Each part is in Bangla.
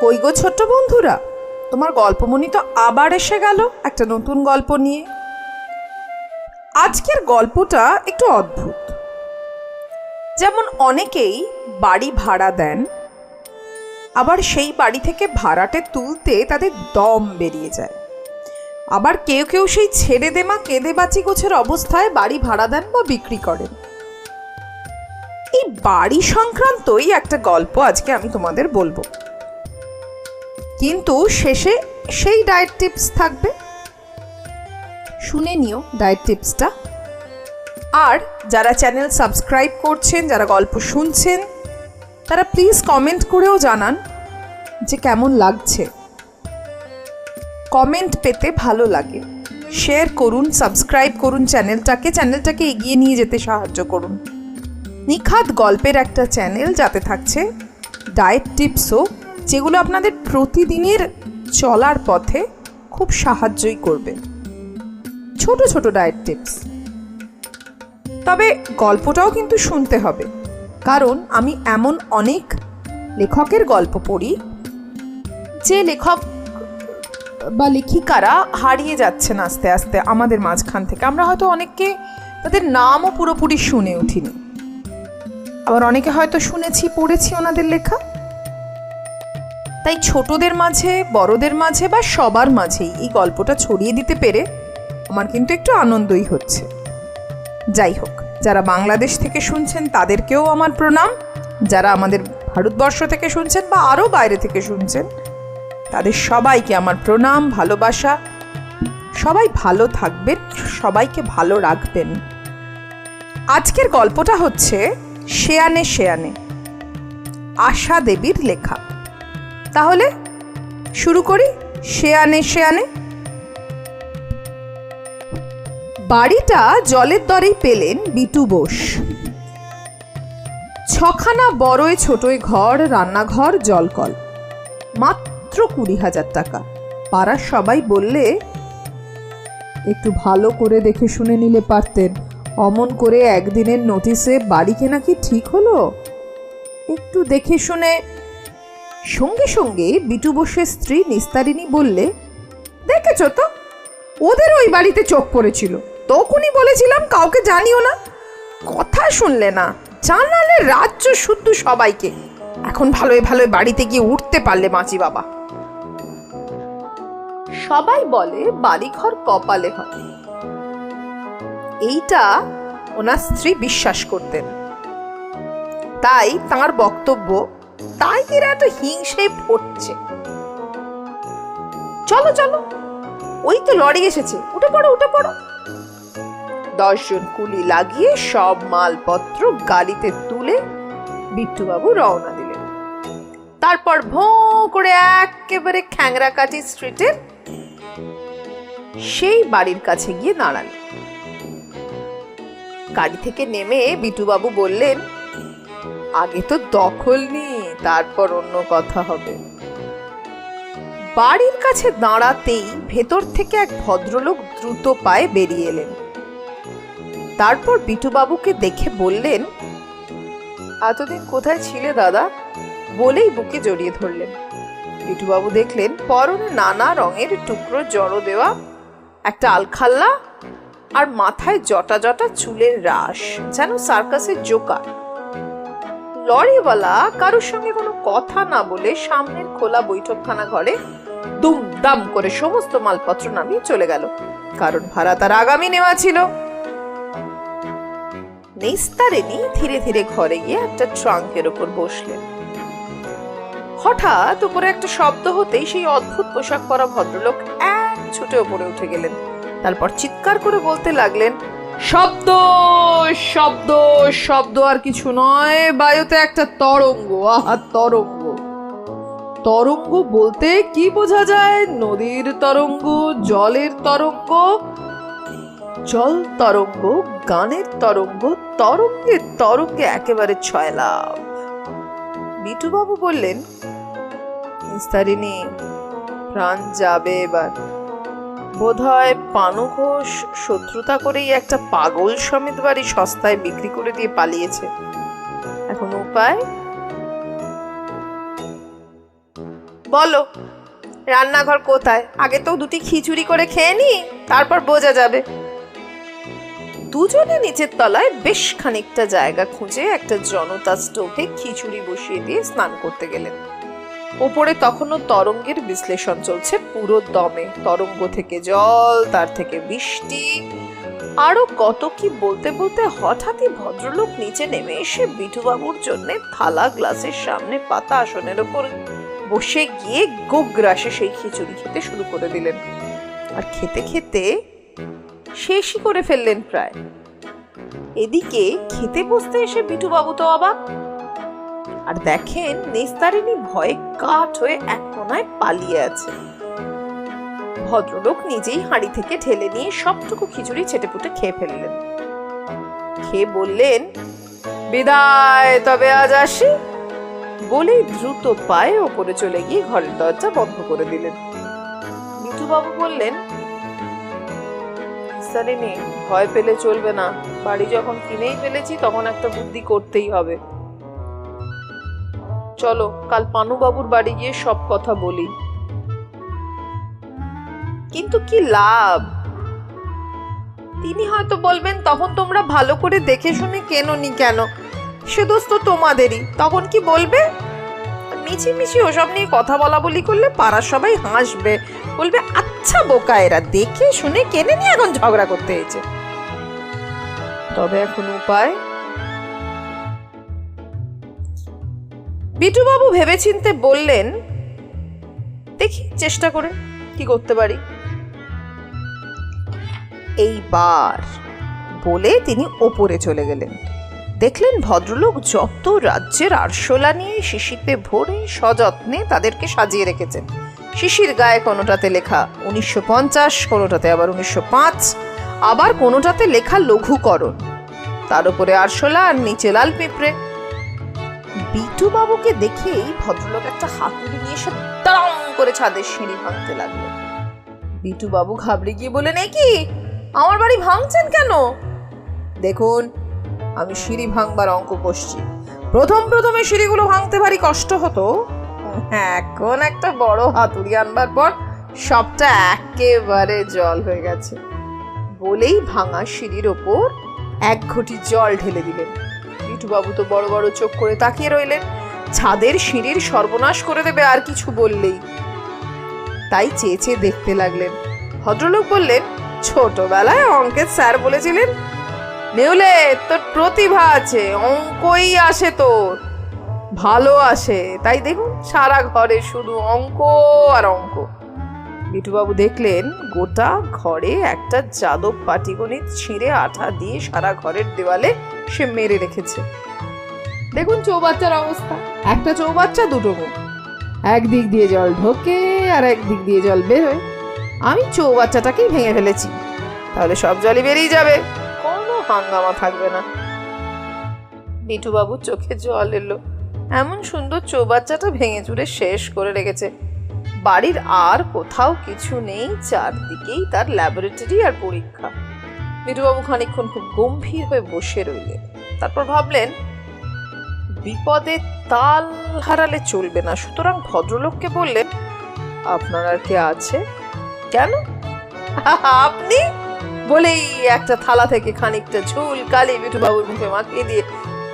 কই গো ছোট্ট বন্ধুরা, তোমার গল্পমণি তো আবার এসে গেল একটা নতুন গল্প নিয়ে। আজকের গল্পটা একটু অদ্ভুত। যেমন অনেকেই বাড়ি ভাড়া দেন, আবার সেই বাড়ি থেকে ভাড়াটে তুলতে তাদের দম বেরিয়ে যায়। আবার কেউ কেউ সেই ছেড়ে দেমা কেঁদে বাঁচি গোছের অবস্থায় বাড়ি ভাড়া দেন বা বিক্রি করেন। এই বাড়ি সংক্রান্তই একটা গল্প আজকে আমি তোমাদের বলবো, কিন্তু শেষে সেই ডায়েট টিপস থাকবে, শুনে নিও ডায়েট টিপসটা। আর যারা চ্যানেল সাবস্ক্রাইব করছেন, যারা গল্প শুনছেন, তারা প্লিজ কমেন্ট করেও জানান যে কেমন লাগছে। কমেন্ট পেতে ভালো লাগে। শেয়ার করুন, সাবস্ক্রাইব করুন চ্যানেলটাকে এগিয়ে নিয়ে যেতে সাহায্য করুন। নিখাত গল্পের একটা চ্যানেল, যাতে থাকছে ডায়েট টিপসও, যেগুলো আপনাদের প্রতিদিনের চলার পথে খুব সাহায্যই করবে। ছোট ছোট ডায়েট টিপস। তবে গল্পটাও কিন্তু শুনতে হবে, কারণ আমি এমন অনেক লেখকের গল্প পড়ি যে লেখক বা লেখিকারা হারিয়ে যাচ্ছেন আস্তে আস্তে আমাদের মাঝখান থেকে। আমরা হয়তো অনেককে তাদের নামও পুরোপুরি শুনে উঠিনি, আবার অনেকে হয়তো শুনেছি, পড়েছি ওনাদের লেখা। তাই ছোটদের মাঝে, বড়দের মাঝে বা সবার মাঝেই এই গল্পটা ছড়িয়ে দিতে পেরে আমার কিন্তু একটু আনন্দই হচ্ছে। যাই হোক, যারা বাংলাদেশ থেকে শুনছেন তাদেরকেও আমার প্রণাম, যারা আমাদের ভারতবর্ষ থেকে শুনছেন বা আরও বাইরে থেকে শুনছেন তাদের সবাইকে আমার প্রণাম, ভালোবাসা। সবাই ভালো থাকবেন, সবাইকে ভালো রাখবেন। আজকের গল্পটা হচ্ছে শেয়ানে শেয়ানে, আশা দেবীর লেখা। তাহলে শুরু করি। শেয়ানে শেয়ানে। বাড়িটা জলের দরেই পেলেন বিটু বোস। 6খানা বড়ই ছোটই ঘর, রান্নাঘর, জলকল। মাত্র 20,000 টাকা। পাড়ার সবাই বললে, একটু ভালো করে দেখে শুনে নিলে পারতেন। অমন করে একদিনের নোটিসে বাড়ি কেনা কি ঠিক হলো? একটু দেখে শুনে। সঙ্গে সঙ্গে বিটু বোসের স্ত্রী নিস্তারিণী বললে, দেখেছো তো, ওদের ওই বাড়িতে চোখ পড়েছিল। তখনই বলেছিলাম কাউকে জানিও না, কথা শুনলে না। জানালে রাজ্য শুদ্ধ সবাইকে। এখন ভালোই ভালোই বাড়িতে গিয়ে উঠতে পারলে মাঝি বাবা। সবাই বলে বাড়িঘর কপালে হয়, এইটা ওনার স্ত্রী বিশ্বাস করতেন। তাই তাঁর বক্তব্য, তাই এরা এত হিংসে পড়ছে। চলো চলো, ওই তো লরি এসেছে, উঠে পড়ো উঠে পড়ো। 10 জন কুলি লাগিয়ে সব মালপত্র গাড়িতে তুলে বিট্টুবাবু রওনা দিলেন। তারপর ভোঁ করে একেবারে খ্যাংরাকাটি স্ট্রিটের সেই বাড়ির কাছে গিয়ে দাঁড়ালেন। গাড়ি থেকে নেমে বিটুবাবু বললেন, আগে তো দখল নি, তারপর অন্য কথা হবে। বাড়ির কাছে দাঁড়াতেই ভেতর থেকে এক ভদ্রলোক দ্রুত পায়ে বেরিয়ে এলেন। তারপর বিটুবাবুকে দেখে বললেন, এতদিন কোথায় ছিলে দাদা? বলেই বুকে জড়িয়ে ধরলেন। বিটুবাবু দেখলেন পরনে নানা রঙের টুকরো জড়ো দেওয়া একটা আলখাল্লা, আর মাথায় জটা জটা চুলের রাশ, যেন সার্কাসের জোকার। লরিওয়ালা কারোর সঙ্গে কোনো কথা না বলে সামনের খোলা বৈঠকখানা ঘরে দুমদাম করে সমস্ত মালপত্র নামিয়ে চলে গেল, কারণ ভাড়া তার আগামী নেওয়া ছিল। নিস্তারিণী ধীরে ধীরে ঘরে গিয়ে একটা ট্রাঙ্কের ওপর বসলেন। হঠাৎ উপরে একটা শব্দ হতেই সেই অদ্ভুত পোশাক পরা ভদ্রলোক এক ছুটে উপরে উঠে গেলেন। তারপর চিৎকার করে বলতে লাগলেন, শব্দ শব্দ শব্দ, আর কিছু নয়, বায়ুতে একটা তরঙ্গ। আহা, তরঙ্গ! তরঙ্গ বলতে কি বোঝা যায়? নদীর তরঙ্গ, জলের তরঙ্গ, জল তরঙ্গ, গানের তরঙ্গ, তরঙ্গে তরঙ্গে একেবারে ছয়লাভ। বিটুবাবু বললেন, নিস্তারিণী, প্রাণ যাবে এবার। বোধহয় পানু ঘোষ শত্রুতা করেই একটা পাগল সমেত বাড়ি সস্তায় বিক্রি করে দিয়ে পালিয়েছে। এখন উপায়? বলো রান্নাঘর কোথায়? আগে তো দুটি খিচুড়ি করে খেয়ে নি, তারপর বোঝা যাবে। দুজনে নিচের তলায় বেশ খানিকটা জায়গা খুঁজে একটা জনতা স্টোভে খিচুড়ি বসিয়ে দিয়ে স্নান করতে গেলেন। ওপরে তখনও তরঙ্গের বিশ্লেষণ চলছে পুরো দমে। তরঙ্গ থেকে জল, তার থেকে বৃষ্টি, আরো কত কি বলতে বলতে হঠাৎই ভদ্রলোক নিচে নেমে এসে বিটুবাবুর জন্য থালা গ্লাসের সামনে পাতা আসনের ওপর বসে গিয়ে গোগ্রাসে সেই খিচুড়ি খেতে শুরু করে দিলেন। আর খেতে খেতে শেষই করে ফেললেন প্রায়। এদিকে খেতে বসতে এসে বিটুবাবু তো অবাক, আর দেখেন নিস্তারিণী ভয়ে কাঠ হয়ে এক কোনায় পালিয়ে আছে। ভদ্রলোক নিজেই হাঁড়ি থেকে ঢেলে নিয়ে সবটুকু খিচুড়ি ছেটেপুটে খেয়ে ফেললেন। খেয়ে বললেন, বিদায়, তবে আজ আসি, বলেই দ্রুত পায়ে ওপরে চলে গিয়ে ঘরের দরজা বন্ধ করে দিলেন। বিটুবাবু বললেন, নিস্তারিণী, ভয় পেলে চলবে না। বাড়ি যখন কিনেই ফেলেছি তখন একটা বুদ্ধি করতেই হবে। চলো কাল পানুবাবুর বাড়ি গিয়ে সব কথা বলি। কিন্তু কি লাভ? তিনি হয়তো বলবেন, তখন তোমরা ভালো করে দেখে শুনে কেননি কেন, সে দোষ তো তোমাদেরই। তখন কি বলবে? মিছিমিছি ওসব নিয়ে কথা বলা বলি করলে পাড়ার সবাই হাসবে, বলবে আচ্ছা বোকা, এরা দেখে শুনে কেনে নিয়ে এখন ঝগড়া করতে হয়েছে। তবে এখন উপায়? বিটুবাবু ভেবেচিন্তে বললেন, দেখি চেষ্টা করে কি করতে পারি। এইবার বলে তিনি ওপরে চলে গেলেন। দেখলেন ভদ্রলোক যত রাজ্যের আরশোলা নিয়ে শিশিতে ভরে সযত্নে তাদেরকে সাজিয়ে রেখেছেন। শিশির গায়ে কোনোটাতে লেখা 1950, কোনোটাতে আবার 1905, আবার কোনোটাতে লেখা লঘুকরণ, তার উপরে আরশোলা আর নিচে লাল পিঁপড়ে। বিটুবাবুকে দেখেই ভদ্রলোক একটা হাতুড়ি নিয়ে এসে দাম করে ছাদের সিঁড়ি ভাঙতে লাগলো। বিটুবাবু ঘাবড়ে গিয়ে বলেন, এ কি, আমার বাড়ি ভাঙছেন কেন? দেখুন, আমি সিঁড়ি ভাঙবার অঙ্ক কষছি। প্রথমে সিঁড়িগুলো ভাঙতে ভারী কষ্ট হতো, এখন একটা বড় হাতুড়ি আনবার পর সবটা একেবারে জল হয়ে গেছে। বলেই ভাঙা সিঁড়ির ওপর এক ঘটি জল ঢেলে দিলেন। বিটুবাবু তো বড় বড় চোখ করে তাকিয়ে রইলেন, ছাদের সিঁড়ির সর্বনাশ করে দেবে আর কিছু বললেই। তাই চেয়ে চেয়ে দেখতে লাগলেন। ভদ্রলোক বললেন, ছোটবেলায় অঙ্কের স্যার বলেছিলেন, নেউলে তোর প্রতিভা আছে, অঙ্কই আসে তোর, ভালো আসে। তাই দেখুন সারা ঘরে শুধু অঙ্ক আর অঙ্ক। বিটুবাবু দেখলেন গোটা ঘরে একটা যাদব পাটিগণিত ছিঁড়ে আঠা দিয়ে সারা ঘরের দেওয়ালে সে মেরে রেখেছে। দেখুন চৌবাচ্চার অবস্থা, একটা চৌবাচ্চা দুটো মুখ, একদিক দিয়ে জল ঢোকে আর একদিক দিয়ে জল বেরোয়। আমি চৌবাচ্চাটাকেই ভেঙে ফেলেছি, তাহলে সব জলই বেরিয়ে যাবে, কোনো হাঙ্গামা থাকবে না। বিটুবাবুর চোখে জল এলো, এমন সুন্দর চৌবাচ্চাটা ভেঙে চুরে শেষ করে রেখেছে। বাড়ির আর কোথাও কিছু নেই, চারদিকেই তার ল্যাবরেটরি আর পরীক্ষা। বিটুবাবু খানিকক্ষণ খুব গম্ভীর হয়ে বসে রইলেন। তারপর ভাবলেন, বিপদে তাল হারালে চলবে না, সুতরাং ভদ্রলোককে বললেন, আপনার আর কে আছে? কেন? আপনি? বলেই একটা থালা থেকে খানিকটা ঝুল কালি বিটুবাবুর মুখে মাখিয়ে দিয়ে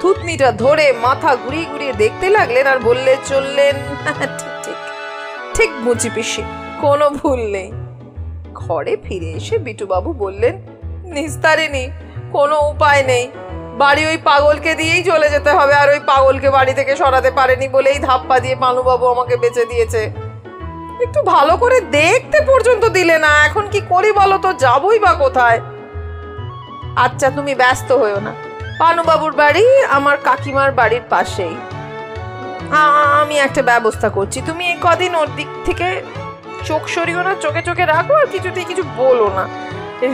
থুতনিটা ধরে মাথা ঘুরিয়ে ঘুরিয়ে দেখতে লাগলেন আর বললে চললেন, ঠিক বুঝি পিসি, কোনো ভুল নেই। ঘরে ফিরে এসে বিটুবাবু বললেন, নিস্তারিণী, কোনো উপায় নেই, বাড়ি ওই পাগলকে দিয়েই চলে যেতে হবে, আর ওই পাগলকে বাড়ি থেকে সরাতে পারেনি বলেই ধাপ্পা দিয়ে পানুবাবু আমাকে বেঁচে দিয়েছে। একটু ভালো করে দেখতে পর্যন্ত দিলে না, এখন কি করি বলো তো, যাবই বা কোথায়? আচ্ছা তুমি ব্যস্ত হয়েও না, পানুবাবুর বাড়ি আমার কাকিমার বাড়ির পাশেই, আমি একটা ব্যবস্থা করছি। তুমি এই কদিন ওর দিক থেকে চোখ সরিও না, চোখে চোখে রাখো, আর কিছুতেই কিছু বলো না,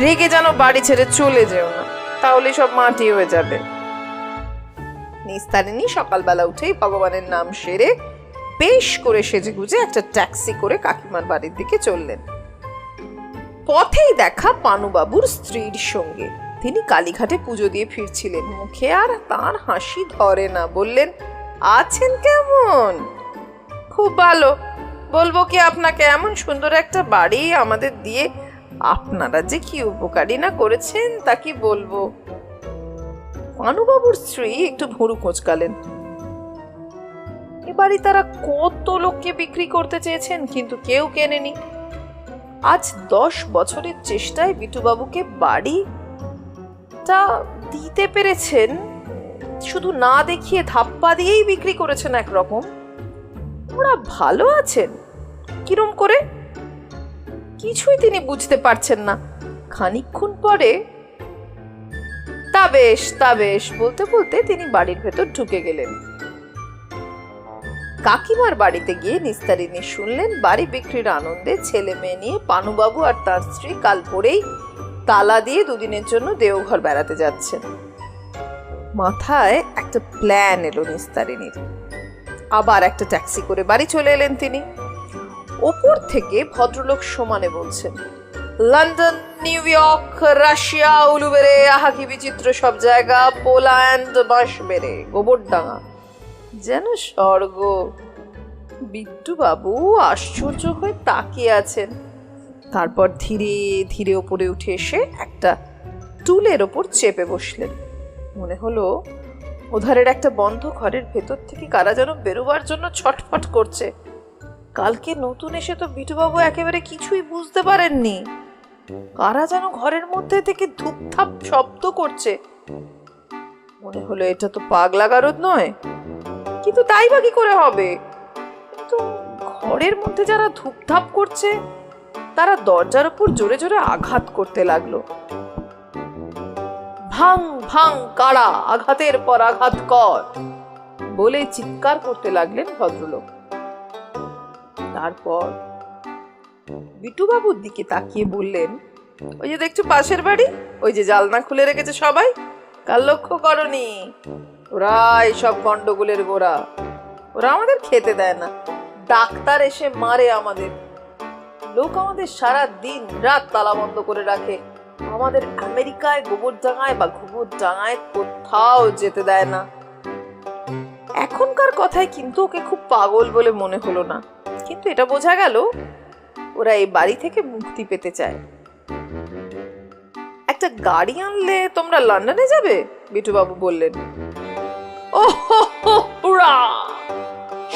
রেগে যেন বাড়ি ছেড়ে চলে যেও না, তাহলে সব মাটি হয়ে যাবে। নিস্তারিণী সকালবেলা উঠেই ভগবানের নাম সেরে বেশ করে সেজে গুজে একটা ট্যাক্সি করে কাকিমার বাড়ির দিকে চললেন। পথেই দেখা পানুবাবুর স্ত্রীর সঙ্গে। তিনি কালীঘাটে পুজো দিয়ে ফিরছিলেন, মুখে আর তার হাসি ধরে না। বললেন, আছেন কেমন? খুব ভালো, বলবো কি আপনাকে, এমন সুন্দর একটা বাড়ি আমাদের দিয়ে আপনারা যে কি উপকারী না করেছেন তা কি বলবো। পানুবাবুর স্ত্রী একটু ভুরু কোঁচকালেন। এ বাড়ি তারা কত লোককে বিক্রি করতে চেয়েছেন, কিন্তু কেউ কেনেনি। আজ 10 বছরের চেষ্টায় বিটুবাবুকে বাড়িটা দিতে পেরেছেন, শুধু না দেখিয়ে ধাপ্পা দিয়েই বিক্রি করেছেন একরকম। ওরা ভালো আছেন কিরম করে কিছুই তিনি বুঝতে পারছেন না। খানিকক্ষণ পরে তা বেশ বলতে বলতে তিনি বাড়ির ভেতর ঢুকে গেলেন। কাকিমার বাড়িতে গিয়ে নিস্তারিণী শুনলেন বাড়ি বিক্রির আনন্দে ছেলে মেয়ে নিয়ে পানুবাবু আর তার স্ত্রী কাল ভোরেই তালা দিয়ে দুদিনের জন্য দেওঘর বেড়াতে যাচ্ছেন। মাথায় একটা প্ল্যান এলো নিস্তারিণীর। আবার একটা ট্যাক্সি করে বাড়ি চলে এলেন তিনি। ওপর থেকে ভদ্রলোক সমানে বলছেন, লন্ডন, নিউ ইয়র্ক, রাশিয়া, উলুবেড়ে, আহা কি বিচিত্র সব জায়গা, পোল্যান্ড, বাঁশবেড়ে, গোবরডাঙ্গা, যেন স্বর্গ। বিট্টু বাবু আশ্চর্য হয়ে তাকিয়ে আছেন। তারপর ধীরে ধীরে ওপরে উঠে এসে একটা টুলের ওপর চেপে বসলেন। মনে হলো ওধারের একটা বন্ধ ঘরের ভেতর থেকে কারা যেন বেরোবার জন্য ছটফট করছে। কালকে নতুন এসে তো বিটুবাবু একেবারে কিছুই বুঝতে পারেননি। কারা যেন ঘরের মধ্যে থেকে ধূপধাপ শব্দ করছে। মনে হলো এটা তো পাগলা গারদ নয়, কিন্তু তাই বা কি করে হবে। কিন্তু ঘরের মধ্যে যারা ধূপধাপ করছে তারা দরজার উপর জোরে জোরে আঘাত করতে লাগলো। ভাং ভাং কারা, আঘাতের পর আঘাত কর বলে চিৎকার করতে লাগলেন ভদ্রলোক। তারপর বিটুবাবুর দিকে তাকিয়ে বললেন, ওই যে দেখছো পাশের বাড়ি, ওই যে জালনা খুলে রেখেছে সবাই, কাল লক্ষ্য করনি? ওরা এইসব গন্ডগোলের গোড়া। ওরা আমাদের খেতে দেয় না, ডাক্তার এসে মারে আমাদের। লোক আমাদের সারা দিন রাত তালা বন্ধ করে রাখে। আমাদের আমেরিকায়, গোবরডাঙ্গায় বা ঘুঘুরডাঙ্গায় কোথাও যেতে দেয় না। এখনকার কথায় কিন্তু ওকে খুব পাগল বলে মনে হলো না, কিন্তু এটা বোঝা গেল ওরা এই বাড়ি থেকে মুক্তি পেতে চায়। একটা গাড়ি আনলে তোমরা লন্ডনে যাবে, বিটুবাবু বললেন।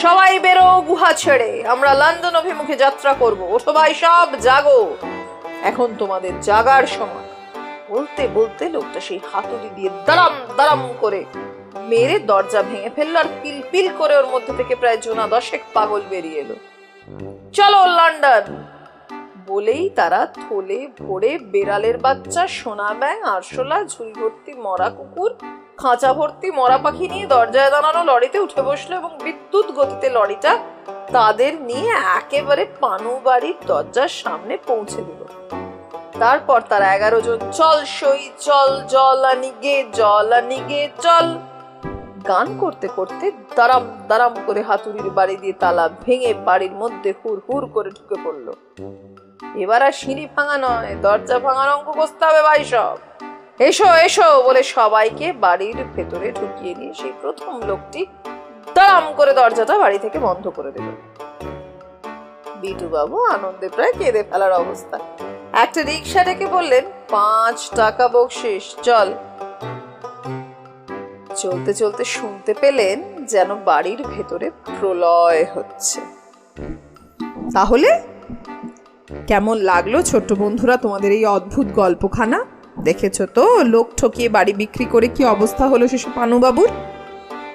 সবাই বেরো গুহা ছেড়ে, আমরা লন্ডন অভিমুখে যাত্রা করব। ওঠো ভাই সব, জাগো, এখন তোমাদের জাগার সময়। বলতে বলতে লোকটা সেই হাতুড়ি দিয়ে দাঁড়াম দাঁড়াম করে মেরে দরজা ভেঙে ফেললো, আর পিল পিল করে ওর মধ্যে থেকে প্রায় জোনা 10 পাগল বেরিয়ে এলো। চলো লন্ডন বলেই তারা থলে ভরে বেড়ালের বাচ্চা, সোনা ব্যাঙ, আরশোলা, ঝুড়ি ভর্তি মরা কুকুর, খাঁচা ভর্তি মরা পাখি নিয়ে দরজায় দাঁড়ানো লরিতে উঠে বসলো এবং বিদ্যুৎ গতিতে লরিটা তাদের নিয়ে একেবারে পানু বাড়ির দরজার সামনে পৌঁছে দিল। তারপর তারা 11 জন চল সই চল, জল আনি গে, জল আনি গে চল গান করতে করতে দাঁড়াম দাঁড়াম করে হাতুড়ির বাড়ি দিয়ে তালা ভেঙে বাড়ির মধ্যে হুর হুর করে ঢুকে পড়লো। এবার আর সিঁড়ি ভাঙা নয়, দরজা ভাঙার অঙ্ক কষতে হবে ভাই সব। এসো এসো বলে সবাইকে বাড়ির ভেতরে ঢুকিয়ে নিয়ে সেই প্রথম লোকটি দাম করে দরজাটা বাড়ি থেকে বন্ধ করে দিল। বিটুবাবু আনন্দে প্রায় কেঁদে ফেলার অবস্থা। একটা রিক্সা ডেকে বললেন, 5 টাকা বকশিস, চল। চলতে চলতে শুনতে পেলেন যেন বাড়ির ভেতরে প্রলয় হচ্ছে। তাহলে কেমন লাগলো ছোট্ট বন্ধুরা তোমাদের এই অদ্ভুত গল্পখানা? দেখেছো তো লোক ঠকিয়ে বাড়ি বিক্রি করে কি অবস্থা হলো শেষে পানুবাবুর।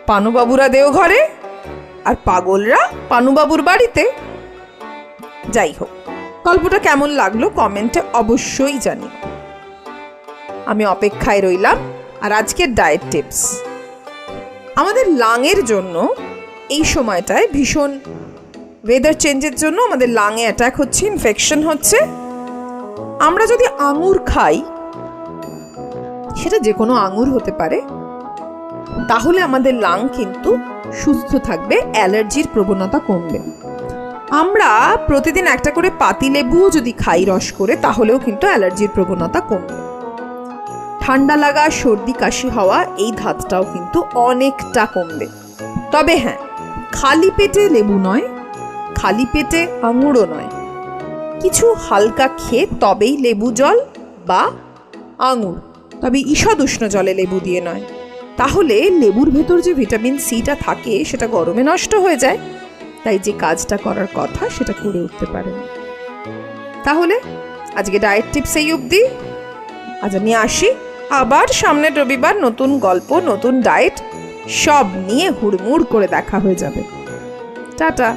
পানুবাবুরা দেওঘরে আর পাগলরা পানুবাবুর বাড়িতে। যাই হোক, গল্পটা কেমন লাগলো কমেন্টে অবশ্যই জানি। আমি অপেক্ষায় রইলাম। আর আজকের ডায়েট টিপস, আমাদের লাংয়ের জন্য এই সময়টায় ভীষণ ওয়েদার চেঞ্জের জন্য আমাদের লাংয়ে অ্যাটাক হচ্ছে, ইনফেকশন হচ্ছে। আমরা যদি আঙুর খাই, সেটা যে কোনো আঙুর হতে পারে, তাহলে আমাদের লাং কিন্তু সুস্থ থাকবে, অ্যালার্জির প্রবণতা কমবে। আমরা প্রতিদিন একটা করে পাতিলেবু যদি খাই রস করে, তাহলেও কিন্তু অ্যালার্জির প্রবণতা কমবে। ঠান্ডা লাগা, সর্দি কাশি হওয়া, এই ধাতটাও কিন্তু অনেকটা কমবে। তবে হ্যাঁ, খালি পেটে লেবু নয়, খালি পেটে আঙুরও নয়। কিছু হালকা খেয়ে তবেই লেবু জল বা আঙুর, তবে ঈষদ উষ্ণ জলে লেবু দিয়ে নয়। তাহলে লেবুর ভেতর যে ভিটামিন সিটা থাকে সেটা গরমে নষ্ট হয়ে যায়, তাই যে কাজটা করার কথা সেটা করে উঠতে পারেন। তাহলে আজকে ডায়েট টিপস এই অবধি। আজ আমি আসি, আবার সামনের রবিবার নতুন গল্প, নতুন ডায়েট সব নিয়ে হুড়মুড় করে দেখা হয়ে যাবে। টাটা।